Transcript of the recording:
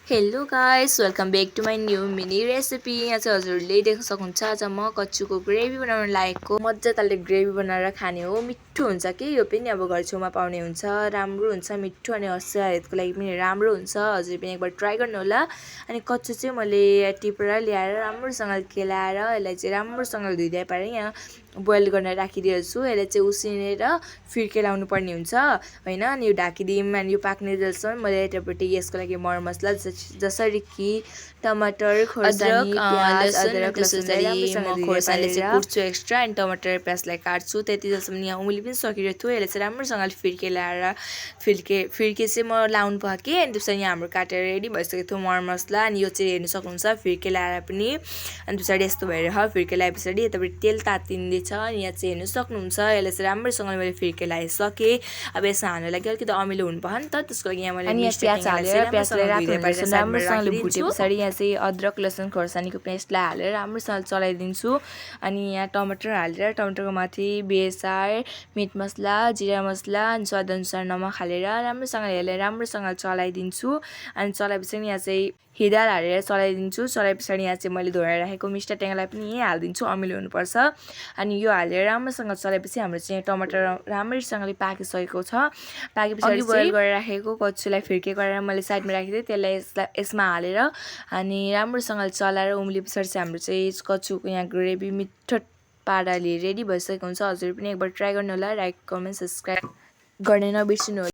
Hello guys, welcome back to my new mini recipe. यहाँ चाहिँ हजुरले देख्न सक्नुहुन्छ आज म कच्चुको ग्रेभी बनाउन लागेको। मजाले ग्रेभी बनाएर खाने हो। मिठो हुन्छ कि यो पनि अब घर छेउमा पाउने हुन्छ, राम्रो हुन्छ, मिठो अनि सेहतको लागि पनि राम्रो हुन्छ। हजुर पनि एकबार ट्राई गर्नु होला। अनि कच्चु चाहिँ मैले टिपेर ल्याएर राम्रोसँगले केलाएर यसलाई चाहिँ राम्रोसँगले धुइदै पारेँ। यहाँ बोइल गर्न राखिदिएको छु। यसलाई चाहिँ उसिनेर फिर्के लाउनु पर्ने हुन्छ हैन। अनि यो ढाकिदिउँ अनि यो पाक्ने जेलसम्म मैले यतापट्टि यसको लागि मरमसला जसरी कि टमाटर, खोर्सानी, प्याज, अदरक, लसुनलाई म खोर्सानीले चाहिँ कुट्छु एक्स्ट्रा अनि टमाटर प्याजलाई काट्छु। त्यति जसम्म यहाँ उम्ली पनि सकिरहेको थियो। यसलाई चाहिँ राम्रोसँगले फिर्के ल्याएर फिर्के चाहिँ म लाउनु भयो कि अनि त्यसपछि यहाँ हाम्रो काटेर रेडी भइसकेको थियो मरमसला। अनि यो चाहिँ हेर्नु सक्नुहुन्छ फिर्के ल्याएर पनि। अनि पछाडि यस्तो भएर फिर्के ल्याए पछाडि यतापट्टि तेल तातिँदैछ। अनि यहाँ चाहिँ हेर्नु सक्नुहुन्छ यसलाई चाहिँ राम्रोसँगले मैले फिर्के लगाइसकेँ। अब यसमा हाल्नु लागि अलिकति अमिलो हुनु भयो नि त, त्यसको लागि यहाँ मैले प्याज हालेर प्याजलाई राम्रोसँगले भुटे पछाडि यहाँ चाहिँ अदरक लसुन खोर्सानीको पेस्टलाई हालेर राम्रोसँगले चलाइदिन्छु। अनि यहाँ टमाटर हालेर टमाटरको माथि बेसार, मिट मसला, जिरा मसला अनि स्वादअनुसार नमक हालेर राम्रोसँगले यसलाई राम्रोसँगले चलाइदिन्छु। अनि चलाएपछि यहाँ चाहिँ हिदाल हालेर चलाइदिन्छु। चलाए पछाडि यहाँ चाहिँ मैले धोएर राखेको मिस्टा टेङ्गालाई पनि यहीँ हालिदिन्छु, अमिलो हुनुपर्छ। अनि यो हालेर राम्रोसँग चलाएपछि हाम्रो चाहिँ टमाटर राम्रैसँगले पाकिसकेको छ। पाके पछाडि बोइल गरेर राखेको कच्चुलाई फिर्के गरेर मैले साइडमा राखिदिएँ। त्यसलाई यसमा हालेर अनि राम्रोसँगले चलाएर उम्ले पछाडि चाहिँ हाम्रो चाहिँ कच्चुको यहाँ ग्रेभी मिठो पाराले रेडी भइसकेको हुन्छ। हजुर पनि एकबार ट्राई गर्नु होला। लाइक कमेन्ट सब्सक्राइब गर्न नबिर्सिनु होला।